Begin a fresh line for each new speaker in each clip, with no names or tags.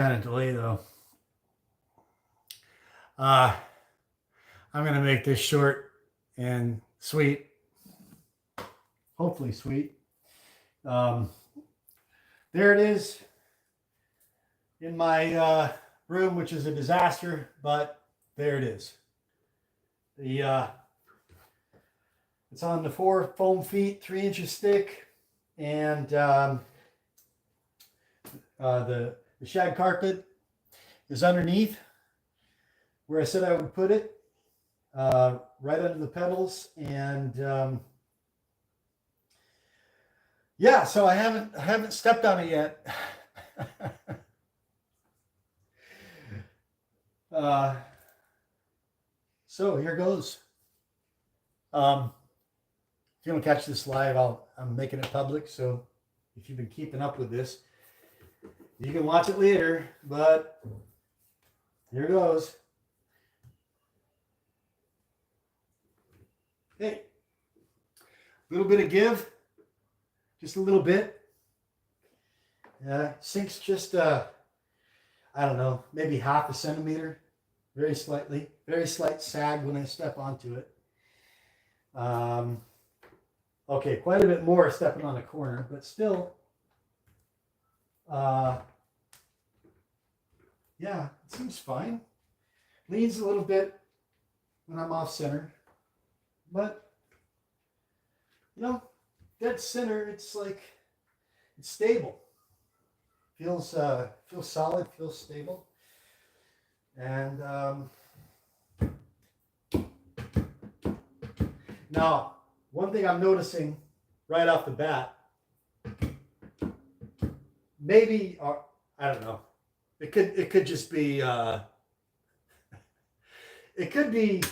Kind of delay though. I'm gonna make this short and sweet. Hopefully sweet. Um, there it is in my room, which is a disaster, but there it is. The it's on the 4 foam feet, 3 inches thick, and the shag carpet is underneath where I said I would put it, right under the pedals, and yeah. So I haven't stepped on it yet. So here goes. If you don't catch this live, I'm making it public. So if you've been keeping up with this, you can watch it later. But here goes. Hey, a little bit of give, just a little bit. Sinks just I don't know, maybe half a centimeter, very slightly, very slight sag when I step onto it. Okay, quite a bit more stepping on the corner, but still, yeah, it seems fine. Leans a little bit when I'm off center, but you know, dead center, it's like it's stable. Feels solid, feels stable, and now one thing I'm noticing right off the bat, maybe, or I don't know, it could just be it could be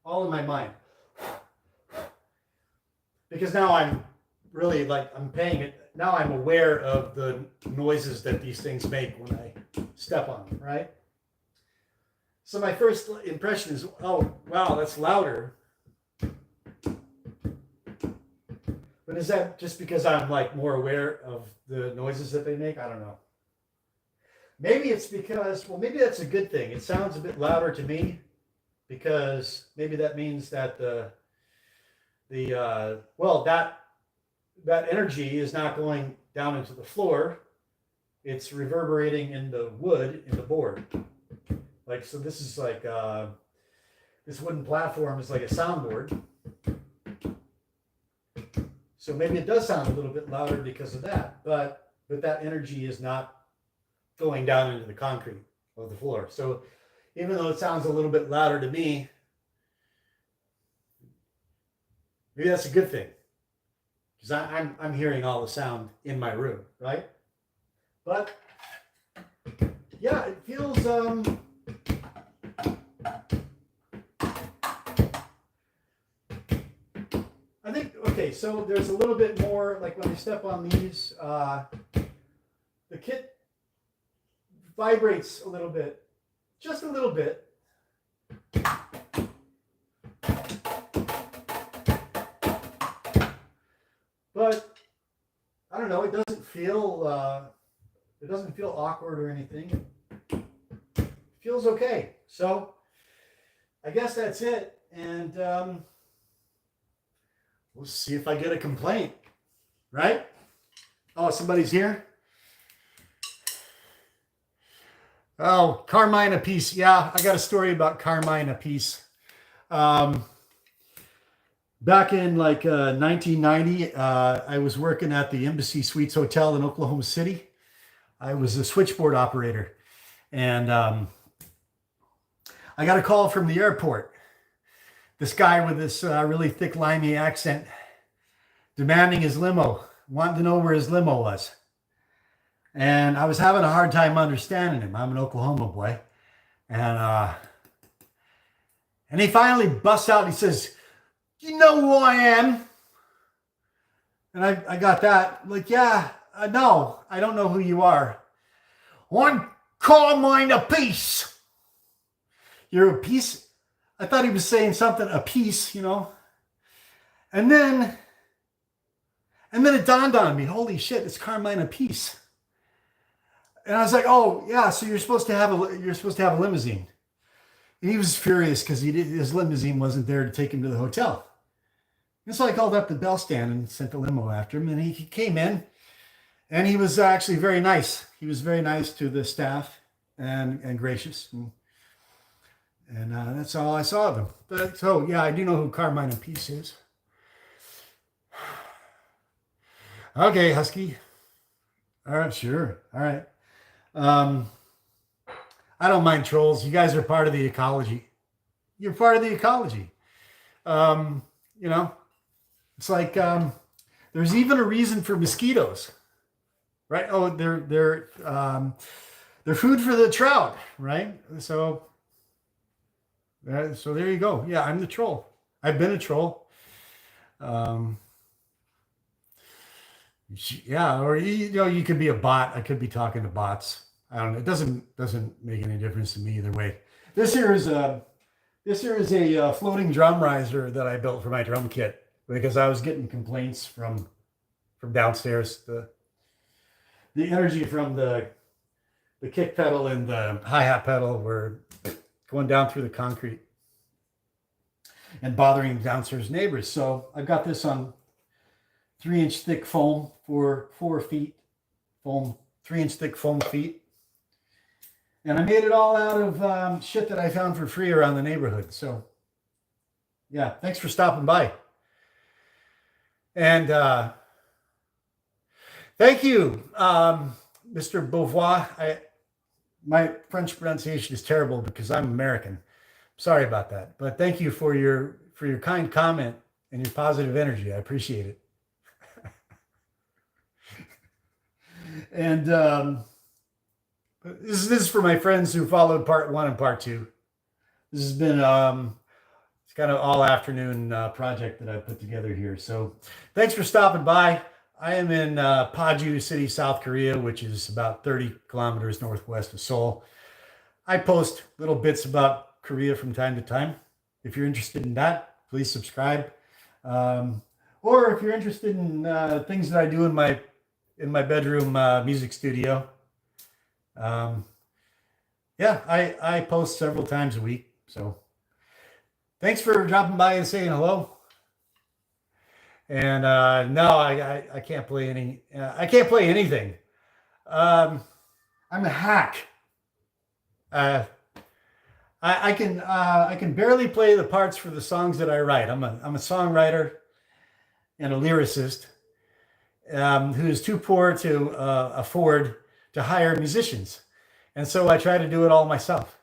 all in my mind, because now I'm really I'm paying it. Now I'm aware of the noises that these things make when I step on them, right? So my first impression is, oh, wow, that's louder. But is that just because I'm more aware of the noises that they make? I don't know. Maybe it's because, well, maybe that's a good thing. It sounds a bit louder to me because maybe that means that that energy is not going down into the floor. It's reverberating in the wood, in the board. So this is this wooden platform is like a soundboard. So maybe it does sound a little bit louder because of that, but that energy is not going down into the concrete of the floor. So even though it sounds a little bit louder to me, maybe that's a good thing. Because I'm hearing all the sound in my room, right? But yeah, it feels I think, okay, so there's a little bit more, when I step on these, the kit vibrates a little bit, just a little bit. But I don't know, it doesn't feel awkward or anything. It feels okay. So I guess that's it. And we'll see if I get a complaint, right? Oh, somebody's here? Oh, Carmine Appice. Yeah, I got a story about Carmine Appice. Back in 1990, I was working at the Embassy Suites Hotel in Oklahoma City. I was a switchboard operator. And I got a call from the airport. This guy with this really thick, limey accent demanding his limo, wanting to know where his limo was. And I was having a hard time understanding him. I'm an Oklahoma boy. And he finally busts out and he says, "You know who I am?" And I got that. Yeah, no, I don't know who you are. "I'm Carmine Appice." "You're Appice?" I thought he was saying something, Appice, And then it dawned on me, holy shit, it's Carmine Appice. And I was like, oh yeah, so you're supposed to have a limousine. And he was furious because his limousine wasn't there to take him to the hotel. And so I called up the bell stand and sent the limo after him. And he came in, and he was actually very nice. He was very nice to the staff and gracious. And that's all I saw of him. But, so yeah, I do know who Carmine and Appice is. Okay, Husky. All right, sure. All right. I don't mind trolls. You guys are part of the ecology. You're part of the ecology. You know, it's like there's even a reason for mosquitoes, right? Oh, they're food for the trout, right? So there you go. Yeah, I'm the troll. I've been a troll. Yeah, or you know, you could be a bot. I could be talking to bots. I don't know. It doesn't make any difference to me either way. This here is a floating drum riser that I built for my drum kit because I was getting complaints from downstairs. The energy from the kick pedal and the hi-hat pedal were going down through the concrete and bothering downstairs neighbors. So I've got this on 3-inch thick foam for 4 feet foam, 3-inch thick foam feet. And I made it all out of shit that I found for free around the neighborhood. So yeah, thanks for stopping by. And thank you, Mr. Beauvoir. My French pronunciation is terrible because I'm American. Sorry about that. But thank you for your kind comment and your positive energy. I appreciate it. And this is for my friends who followed part 1 and part 2. This has been it's kind of all afternoon project that I put together here. So thanks for stopping by. I am in Paju City, South Korea, which is about 30 kilometers northwest of Seoul. I post little bits about Korea from time to time. If you're interested in that, please subscribe. Or if you're interested in things that I do in my bedroom music studio, yeah, I post several times a week. So thanks for dropping by and saying hello. And no, I can't play any. I can't play anything. I'm a hack. I can barely play the parts for the songs that I write. I'm a songwriter and a lyricist who is too poor to afford to hire musicians, and so I try to do it all myself.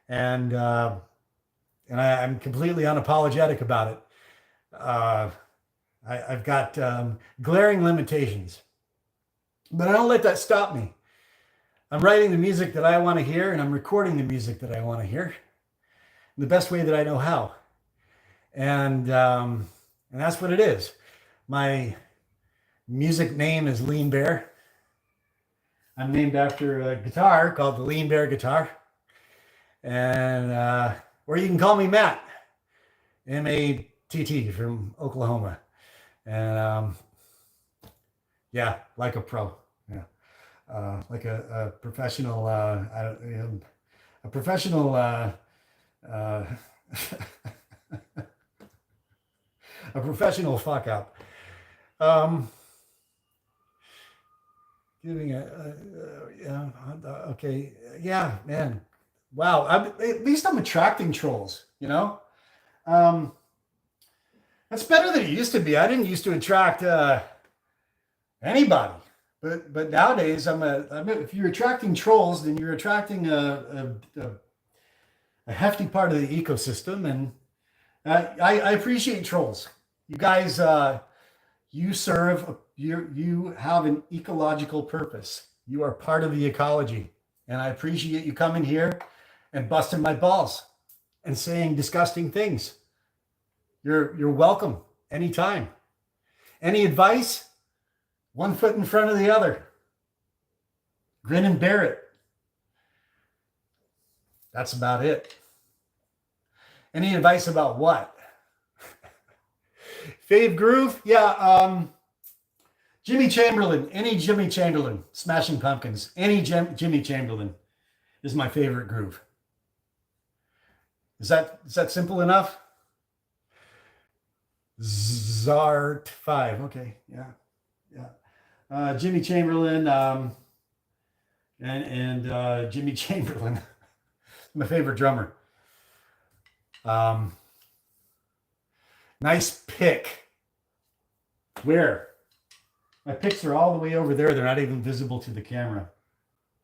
And I'm completely unapologetic about it. I've got glaring limitations, but I don't let that stop me. I'm writing the music that I want to hear, and I'm recording the music that I want to hear in the best way that I know how. And that's what it is. My music name is Lean Bear. I'm named after a guitar called the Lean Bear guitar. And or you can call me Matt, M-A-T-T, from Oklahoma. And yeah, like a pro. Yeah, like a professional. A professional. A professional fuck up. Giving yeah. Okay. Yeah, man. Wow. At least I'm attracting trolls. You know. That's better than it used to be. I didn't used to attract anybody, but nowadays if you're attracting trolls, then you're attracting a hefty part of the ecosystem, and I appreciate trolls. You guys, you have an ecological purpose. You are part of the ecology, and I appreciate you coming here and busting my balls and saying disgusting things. You're welcome anytime. Any advice? 1 foot in front of the other. Grin and bear it. That's about it. Any advice about what? Fave groove? Yeah. Jimmy Chamberlain, any Jimmy Chamberlain, Smashing Pumpkins, any Jimmy Chamberlain is my favorite groove. Is that simple enough? Zart 5. Okay, yeah. Jimmy Chamberlain, and Jimmy Chamberlain, my favorite drummer. Nice pick. Where? My picks are all the way over there. They're not even visible to the camera.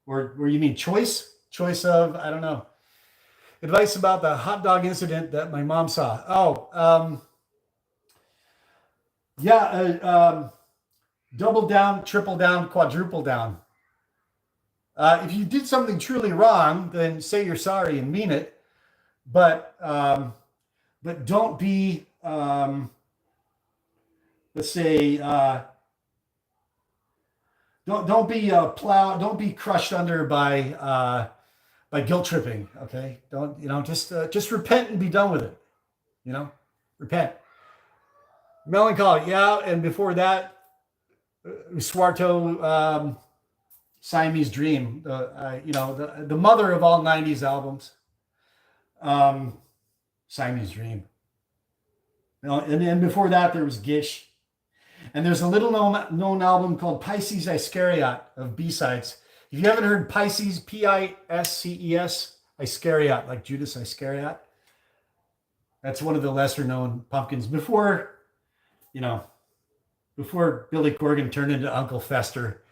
Or you mean choice? Choice of, I don't know. Advice about the hot dog incident that my mom saw. Oh, double down, triple down, quadruple down. If you did something truly wrong, then say you're sorry and mean it. But don't be, let's say, don't be plowed, don't be crushed under by guilt tripping. Okay, don't just repent and be done with it. Repent. Melancholy, yeah, and before that, Suarto, Siamese Dream, the mother of all '90s albums. Siamese Dream. And then before that, there was Gish. And there's a little known album called Pisces Iscariot of B-sides. If you haven't heard Pisces, Pisces, Iscariot, like Judas Iscariot, that's one of the lesser known Pumpkins. Before Billy Corgan turned into Uncle Fester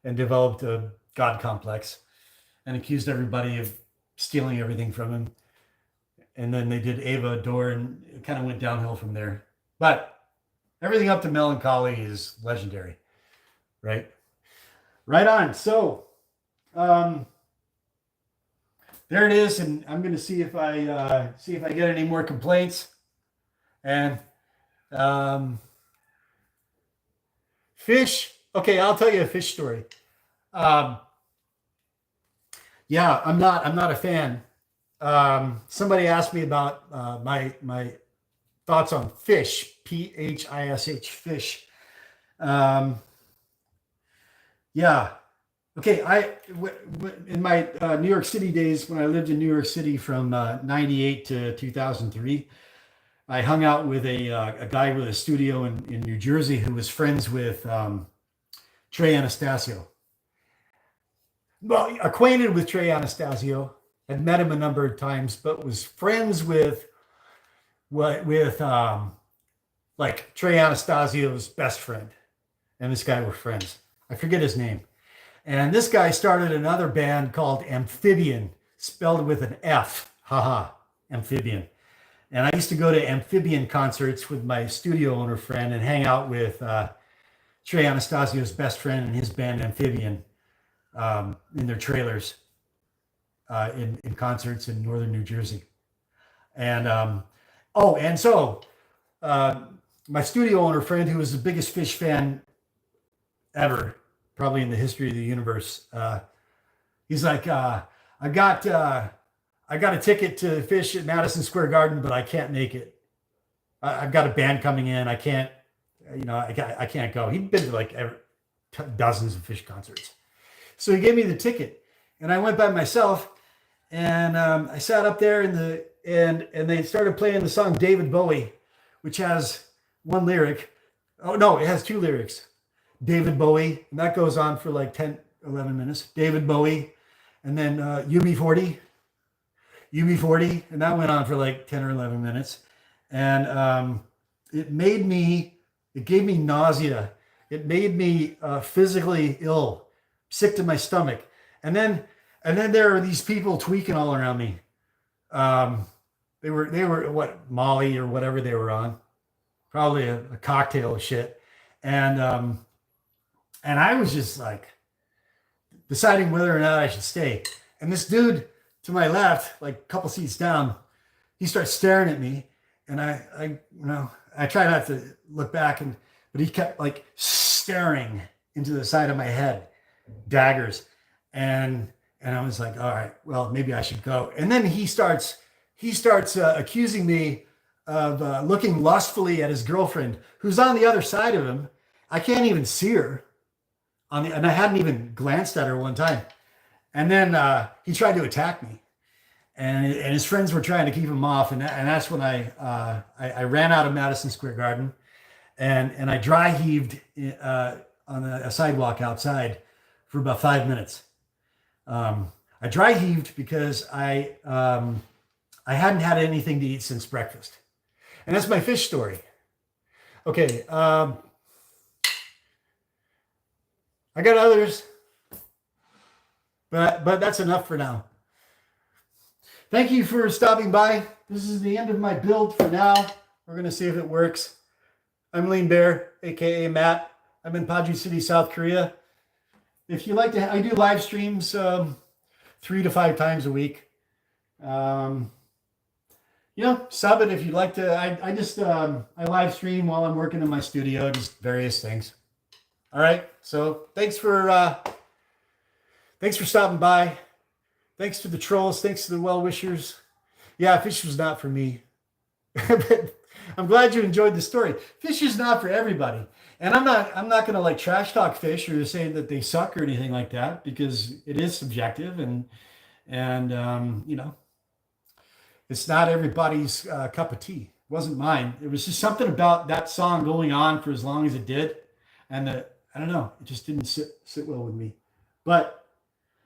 and developed a God complex and accused everybody of stealing everything from him. And then they did Ava Adore, and it kind of went downhill from there. But everything up to Melancholy is legendary, right? Right on. So there it is, and I'm going to see if I get any more complaints. And Phish. Okay, I'll tell you a Phish story. Yeah, I'm not a fan. Somebody asked me about my thoughts on Phish, Phish, Phish. Yeah. Okay. In my New York City days, when I lived in New York City from 98 to 2003, I hung out with a guy with a studio in New Jersey who was friends with Trey Anastasio. Well, acquainted with Trey Anastasio, had met him a number of times, but was friends with like Trey Anastasio's best friend. And this guy were friends. I forget his name. And this guy started another band called Amphibian, spelled with an F. Haha, Amphibian. And I used to go to Amphibian concerts with my studio owner friend and hang out with Trey Anastasio's best friend and his band Amphibian in their trailers in concerts in northern New Jersey. And so my studio owner friend, who was the biggest Phish fan ever, probably in the history of the universe, he's like, I got a ticket to Phish at Madison Square Garden, but I can't make it. I've got a band coming in. I can't go. He'd been to like dozens of Phish concerts. So he gave me the ticket, and I went by myself, and I sat up there and they started playing the song David Bowie, which has one lyric. Oh no, it has two lyrics. David Bowie, and that goes on for like 10, 11 minutes. David Bowie, and then UB40, and that went on for like 10 or 11 minutes. And it gave me nausea. It made me physically ill, sick to my stomach. And then there are these people tweaking all around me. They were what, Molly or whatever they were on, probably a cocktail of shit. And I was just like deciding whether or not I should stay. And this dude to my left, like a couple seats down, he starts staring at me, and I try not to look back, but he kept like staring into the side of my head, daggers. And I was like, all right, well, maybe I should go. And then he starts accusing me of looking lustfully at his girlfriend, who's on the other side of him. I can't even see her and I hadn't even glanced at her one time. And then he tried to attack me, and his friends were trying to keep him off. And that's when I ran out of Madison Square Garden, and I dry heaved on a sidewalk outside for about 5 minutes. I dry heaved because I hadn't had anything to eat since breakfast, and that's my Phish story. Okay, I got others, but that's enough for now. Thank you for stopping by. This is the end of my build for now. We're going to see if it works. I'm Lean Bear, aka Matt. I'm in Paju City, South Korea. If you like to, I do live streams 3 to 5 times a week. Sub it if you'd like to. I live stream while I'm working in my studio, just various things. All right. So thanks for stopping by. Thanks to the trolls. Thanks to the well-wishers. Yeah, Phish was not for me. But I'm glad you enjoyed the story. Phish is not for everybody. And I'm not going to like trash talk Phish or say that they suck or anything like that, because it is subjective and it's not everybody's cup of tea. It wasn't mine. It was just something about that song going on for as long as it did. And I don't know, it just didn't sit well with me. But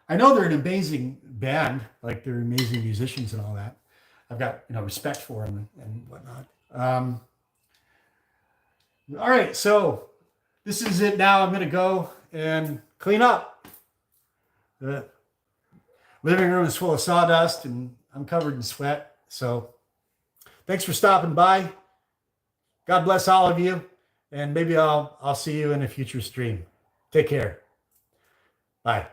I know they're an amazing band, like they're amazing musicians and all that. I've got respect for them and whatnot. All right, so this is it now. I'm going to go and clean up. The living room is full of sawdust and I'm covered in sweat. So thanks for stopping by. God bless all of you. And maybe I'll see you in a future stream. Take care. Bye.